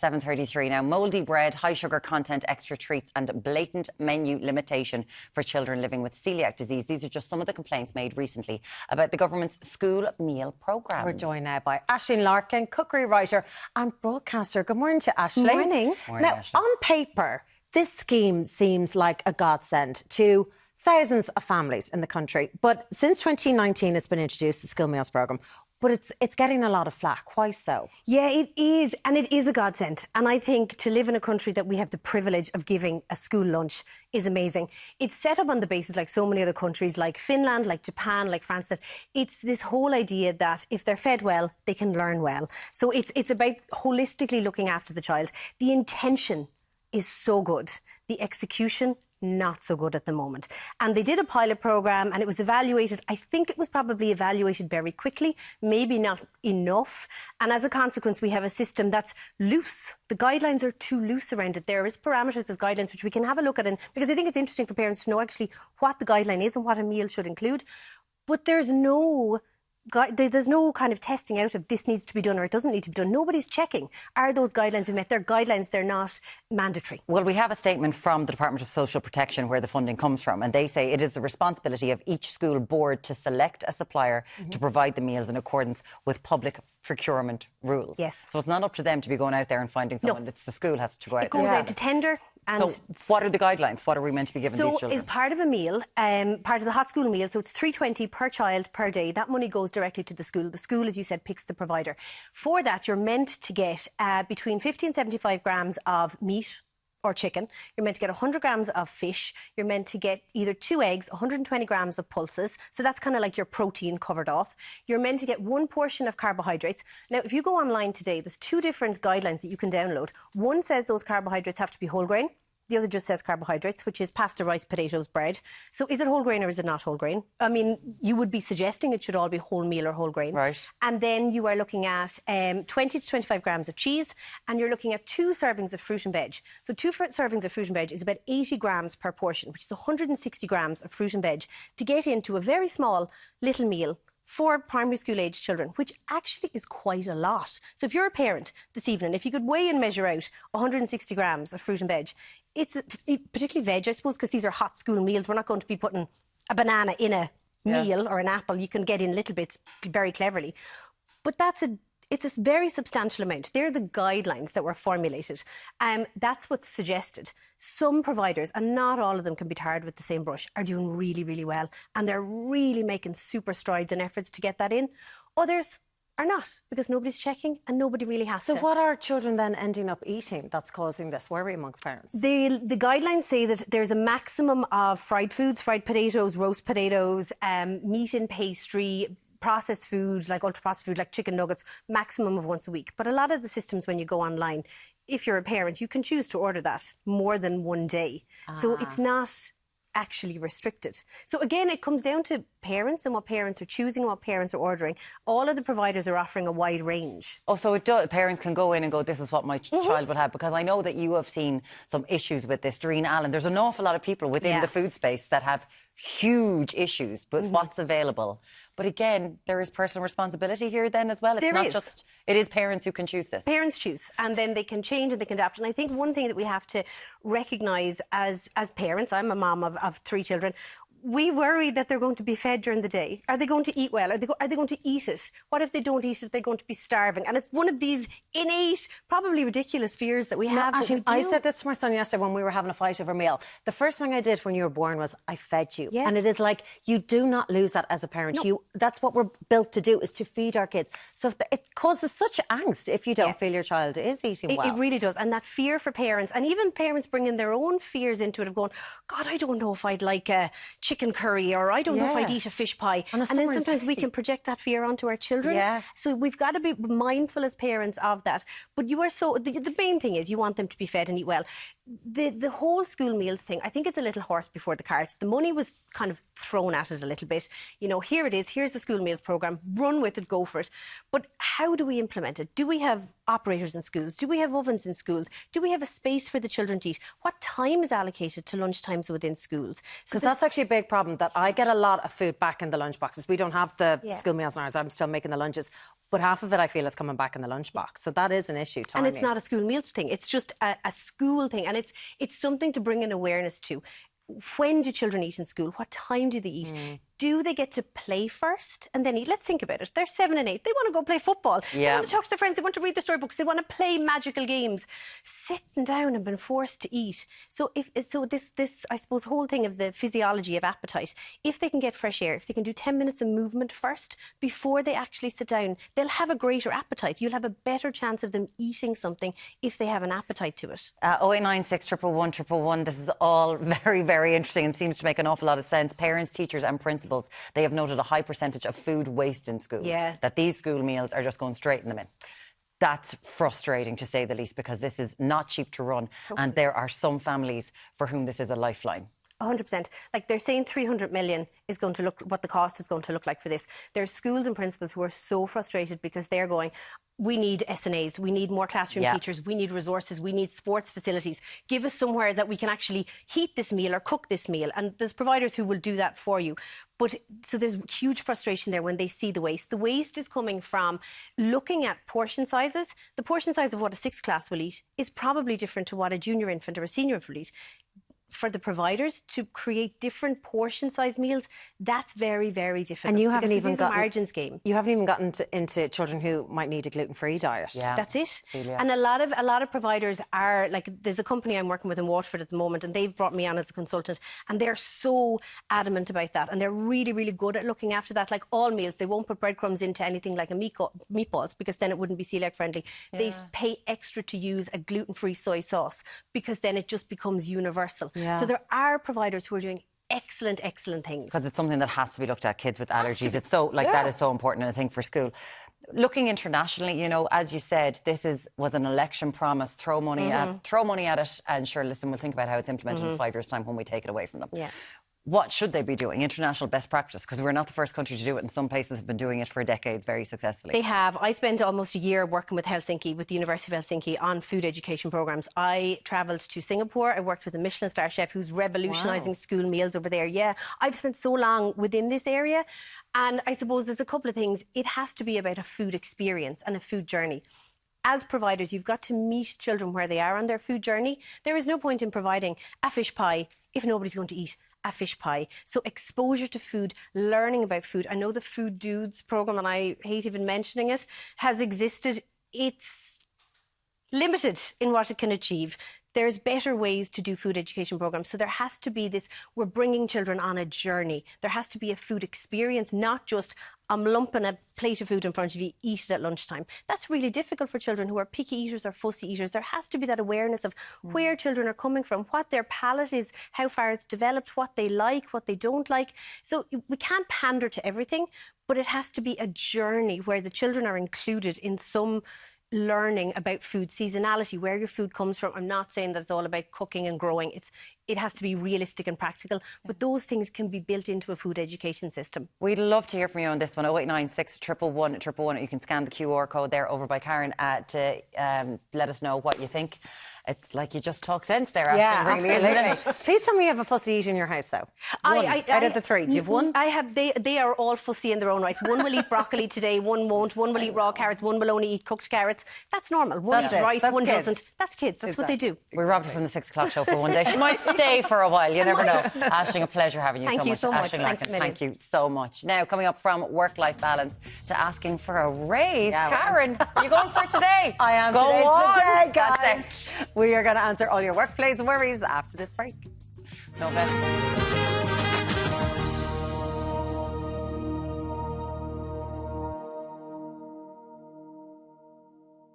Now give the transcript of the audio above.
7:33 now. Mouldy bread, high sugar content, extra treats and blatant menu limitation for children living with celiac disease. These are just some of the complaints made recently about the government's school meal programme. We're joined now by Aisling Larkin, cookery writer and broadcaster. Good morning to Aisling. Morning. Morning, Now, Aisling. on paper, this scheme seems like a godsend to thousands of families in the country. But since 2019, it's been introduced, the school meals programme. But it's getting a lot of flack. Why so? Yeah, it is. And it is a godsend. And I think to live in a country that we have the privilege of giving a school lunch is amazing. It's set up on the basis, like so many other countries, like Finland, like Japan, like France, that it's this whole idea that if they're fed well, they can learn well. So it's about holistically looking after the child. The intention is so good. The execution, not so good at the moment. And they did a pilot programme and it was evaluated. I think it was probably evaluated very quickly, maybe not enough. And as a consequence, we have a system that's loose. The guidelines are too loose around it. There is parameters as guidelines, which we can have a look at. Because I think it's interesting for parents to know actually what the guideline is and what a meal should include. But there's no kind of testing out of this needs to be done or it doesn't need to be done. Nobody's checking. Are those guidelines we met? They're guidelines, they're not mandatory. Well, we have a statement from the Department of Social Protection where the funding comes from, and they say it is the responsibility of each school board to select a supplier to provide the meals in accordance with public procurement rules. Yes. So it's not up to them to be going out there and finding someone. No. It's the school has to go out. It goes out to tender. And so what are the guidelines? What are we meant to be giving these children? So, as part of a meal, part of the hot school meal, so it's $3.20 per child per day. That money goes directly to the school. The school, as you said, picks the provider. For that, you're meant to get between 50 and 75 grams of meat or chicken. You're meant to get 100 grams of fish. You're meant to get either 2 eggs, 120 grams of pulses. So that's kind of like your protein covered off. You're meant to get 1 portion of carbohydrates. Now, if you go online today, there's 2 different guidelines that you can download. One says those carbohydrates have to be whole grain. The other just says carbohydrates, which is pasta, rice, potatoes, bread. So is it whole grain or is it not whole grain? I mean, you would be suggesting it should all be wholemeal or whole grain. Right. And then you are looking at 20 to 25 grams of cheese, and you're looking at 2 servings of fruit and veg. So 2 servings of fruit and veg is about 80 grams per portion, which is 160 grams of fruit and veg to get into a very small little meal for primary school age children, which actually is quite a lot. So if you're a parent this evening, if you could weigh and measure out 160 grams of fruit and veg, it's particularly veg, I suppose, because these are hot school meals. We're not going to be putting a banana in a meal or an apple. You can get in little bits very cleverly. But it's a very substantial amount. They're the guidelines that were formulated. That's what's suggested. Some providers, and not all of them can be tarred with the same brush, are doing really, really well. And they're really making super strides and efforts to get that in. Others are not, because nobody's checking and nobody really has to. So what are children then ending up eating that's causing this worry amongst parents? The guidelines say that there's a maximum of fried foods, fried potatoes, roast potatoes, meat and pastry, processed foods, like ultra-processed food, like chicken nuggets, maximum of once a week. But a lot of the systems, when you go online, if you're a parent, you can choose to order that more than one day. So it's not actually restricted. So again, it comes down to parents and what parents are choosing, what parents are ordering. All of the providers are offering a wide range. Oh, so parents can go in and go, this is what my child would have, because I know that you have seen some issues with this. Doreen Allen, there's an awful lot of people within the food space that have huge issues with what's available. But again, there is personal responsibility here then as well. It's not just, it is parents who can choose this. Parents choose, and then they can change and they can adapt. And I think one thing that we have to recognise as parents, I'm a mum of 3 children, we worry that they're going to be fed during the day. Are they going to eat well? Are they going to eat it? What if they don't eat it? They're going to be starving. And it's one of these innate, probably ridiculous fears that we have. Actually, I said this to my son yesterday when we were having a fight over a meal. The first thing I did when you were born was I fed you. Yeah. And it is like, you do not lose that as a parent. No. That's what we're built to do, is to feed our kids. So it causes such angst if you don't feel your child is eating well. It really does. And that fear for parents, and even parents bringing their own fears into it of going, God, I don't know if I'd like a chicken curry, or I don't know if I'd eat a fish pie. And then sometimes we can project that fear onto our children. Yeah. So we've got to be mindful as parents of that. But the main thing is you want them to be fed and eat well. The whole school meals thing, I think it's a little horse before the cart. The money was kind of thrown at it a little bit. You know, here it is, here's the school meals programme, run with it, go for it. But how do we implement it? Do we have operators in schools? Do we have ovens in schools? Do we have a space for the children to eat? What time is allocated to lunch times within schools? Because that's actually a big problem, that I get a lot of food back in the lunch boxes. We don't have the school meals in ours. I'm still making the lunches. But half of it, I feel, is coming back in the lunchbox. So that is an issue, timing. And it's not a school meals thing. It's just a school thing. And it's something to bring an awareness to. When do children eat in school? What time do they eat? Do they get to play first and then eat? Let's think about it. They're 7 and 8. They want to go play football. They want to talk to their friends. They want to read the storybooks. They want to play magical games. Sitting down and being forced to eat. So this I suppose whole thing of the physiology of appetite. If they can get fresh air, if they can do 10 minutes of movement first before they actually sit down, they'll have a greater appetite. You'll have a better chance of them eating something if they have an appetite to it. 0896 111 111. This is all very, very interesting and seems to make an awful lot of sense. Parents, teachers and principals, they have noted a high percentage of food waste in schools. That these school meals are just going straight in the bin. That's frustrating, to say the least, because this is not cheap to run. And there are some families for whom this is a lifeline. 100%. Like, they're saying 300 million is going to look, what the cost is going to look like for this. There's schools and principals who are so frustrated because they're going, we need SNAs, we need more classroom teachers, we need resources, we need sports facilities. Give us somewhere that we can actually heat this meal or cook this meal. And there's providers who will do that for you. But so there's huge frustration there when they see the waste. The waste is coming from looking at portion sizes. The portion size of what a 6th class will eat is probably different to what a junior infant or a senior infant will eat. For the providers to create different portion size meals, that's very, very difficult. And you haven't even gotten margins game. You haven't even gotten into children who might need a gluten-free diet. Yeah, that's it. And a lot of providers are like, there's a company I'm working with in Waterford at the moment, and they've brought me on as a consultant, and they're so adamant about that, and they're really, really good at looking after that. Like all meals, they won't put breadcrumbs into anything like a meatballs because then it wouldn't be celiac friendly. They pay extra to use a gluten-free soy sauce because then it just becomes universal. So there are providers who are doing excellent things. Because it's something that has to be looked at, kids with allergies. It's so, like, that is so important, I think, for school. Looking internationally, you know, as you said, this was an election promise. Throw money at it, and sure, listen, we'll think about how it's implemented in 5 years' time when we take it away from them. What should they be doing? International best practice, because we're not the first country to do it, and some places have been doing it for decades very successfully. They have. I spent almost a year working with Helsinki, with the University of Helsinki, on food education programmes. I travelled to Singapore. I worked with a Michelin star chef who's revolutionising school meals over there. Yeah, I've spent so long within this area, and I suppose there's a couple of things. It has to be about a food experience and a food journey. As providers, you've got to meet children where they are on their food journey. There is no point in providing a fish pie if nobody's going to eat a fish pie. So exposure to food, learning about food. I know the Food Dudes programme, and I hate even mentioning it, has existed. It's limited in what it can achieve. There's better ways to do food education programs. So there has to be this, we're bringing children on a journey. There has to be a food experience, not just, I'm lumping a plate of food in front of you, eat it at lunchtime. That's really difficult for children who are picky eaters or fussy eaters. There has to be that awareness of where children are coming from, what their palate is, how far it's developed, what they like, what they don't like. So we can't pander to everything, but it has to be a journey where the children are included in some learning about food seasonality, where your food comes from. I'm not saying that it's all about cooking and growing. It has to be realistic and practical, but those things can be built into a food education system. We'd love to hear from you on this one. 0896 111 111. You can scan the QR code there over by Karen to let us know what you think. It's like you just talk sense there, Aisling, really, isn't it? Please tell me you have a fussy eat in your house, though. Out of the 3, do you have one? I have. They are all fussy in their own rights. One will eat broccoli today, one won't. One will eat raw carrots, one will only eat cooked carrots. That's normal. One eats rice, one doesn't. That's kids. That's what they do. We robbed her from the 6 o'clock show for one day. She might stay for a while. You never know. Aisling, a pleasure having you so much. Thank you so much. Aisling Larkin, thank you so much. Now, coming up from work-life balance to asking for a raise. Karen, are you going for it today? I am. Go Today's on. the day, guys. That's it. We are going to answer all your workplace worries after this break. No better.